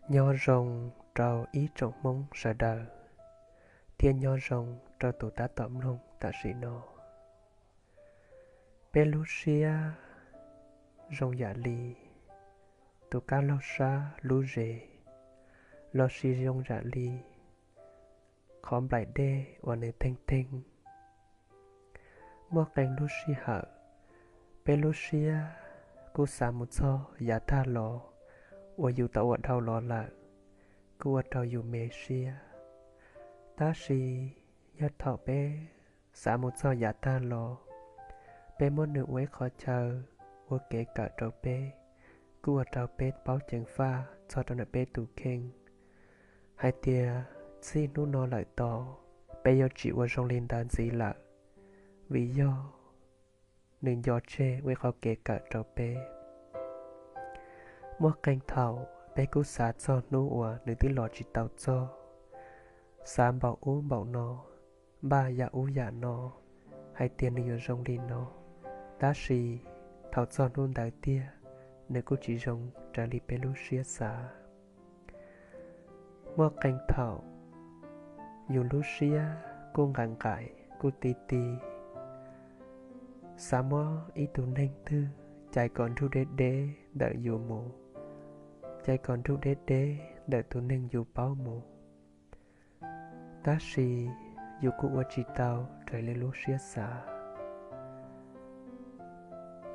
Nho rồng trâu ý trọng mông sợ đời. Thiên nho rồng trâu tụ tá tẩm lông tạ sĩ nô. Pelusia rồng dạ lì. Tụ cá lô xa lú rề. Lô xì rồng dạ lì. Khóm lại đê và nề thanh thanh. Mô cánh lú xì hở. Pelusia cú xả một cho dạ tha lô. Và dù tạo ở đâu lò lợ. Cú ở đâu dù mê xìa. Ta xì nhớ thọ bê. Xả một cho dạ ta lò. Bê môn nữ quế khó chờ. Và kể cả trâu bê. Cú ở đâu bê báo chẳng pha. Cho đó là bê tù kênh. Hai tia xì nụ nó lại tỏ. Bê yêu chịu ở trong linh đàn dĩ lợ. Vì do nên do chê quế khó kể cả trâu bê. Mua canh thảo. Bê cú xá cho nụ ủa nữ tí lò chỉ tàu cho. Sám bảo ú bảo nó. Ba dạ ú dạ nó. Hai tiền nữ rong đi nó. Đá xì thảo cho nôn đại tia. Nữ cú chỉ rong trả lý bê lú xía xá. Mua canh thảo. Dù lú xía cô ngàn cải cô tí tí. Sá mô ý tù nênh tư. Chạy còn ru đế đế đợi dù mù. Chạy còn ru đế đế đợi tù nênh dù báo mù. Ta xì dù cụ ở chỉ tàu trời lên lú xía xá.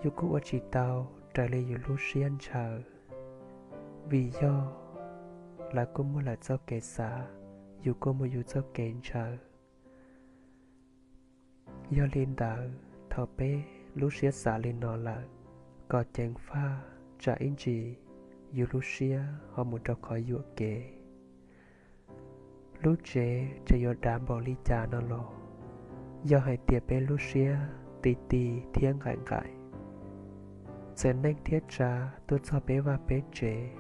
Dù cụ ở chỉ tàu trời lên dù lú xía chờ. Vì do là cô mua là cho kể xá. Dù cô mua dù cho kể chờ. Do lên đỡ thọ bê lú xía xá lên nó là. Có chênh pha trả in chỉ. Dù lú xía họ muốn cho khỏi dụ kể. Lúc chế cho yếu đám bỏ lý cha nó lò. Do hai tiệp bê lúc xía tì tì thiên ngại ngại. Sẽ nênh thiết ra tôi cho bê và bê chế.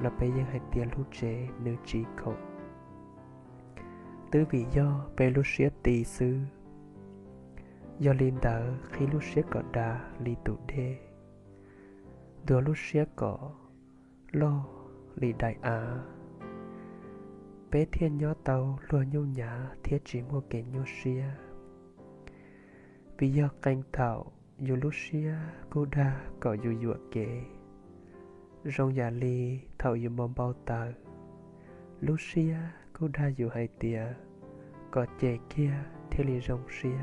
Là bê dân hai tiệp lúc chế nữ trí khổ. Tứ vì do bê lúc xía tì sư. Do linh đỡ khi lúc xía có đá lý tụ đê. Đùa lúc xía có lo lý đại á. Bế thiên nhó tàu lùa nhu nhã thiết chỉ mua kể nhu xia. Vì do canh thảo dù lúc xia cô đa có dù dụa kể. Rong giả ly thảo dù mong bao tờ. Lúc xia cô đa dù hai tìa. Có chè kia thế lì rong xia.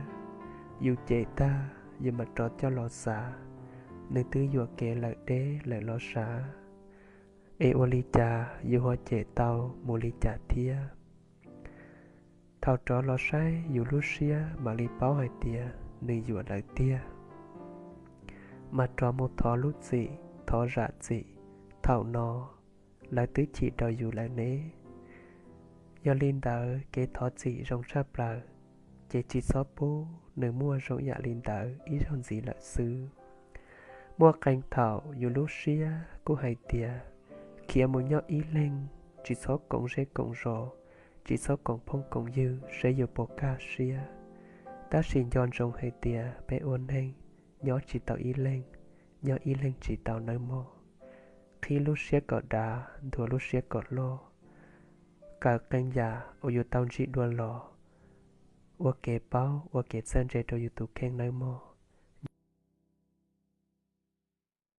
Dù chè ta dù mặt trọt cho lọ xả. Nơi tứ dụa kể lợi đế lợi lọ xả. Ê ô lý chà dù hoa chế tàu mù lý chà thia. Thảo trò lò sai dù lúc xía mà lý báo hai tia nơi dùa lợi tia. Mà trò một thó lúc dị, thó rạ dị, thảo nó lại tứ chỉ đòi dù lại nế. Do linh đỡ kế thó dị rong sáp lờ. Chế chỉ xó bố nơi mua rộng dạ linh đỡ ý rong dị lợi sư. Mua canh thảo dù lúc xía cô hai tia. Khi một nhỏ ý lên, chỉ số cộng rẽ cộng rộ, chỉ số cộng phong cộng dư sẽ dụ bộ ca xia. Ta xin dọn rộng hay tìa bé ôn hình, nhỏ chỉ tạo ý lên chỉ tạo nơi mô. Khi lúc xía có đá, đùa lúc xía có lô. Cả canh giả, ô dù tao chỉ đùa lò. Ô kê báo, ô kê chân rẽ đồ dù tù khen nơi mô.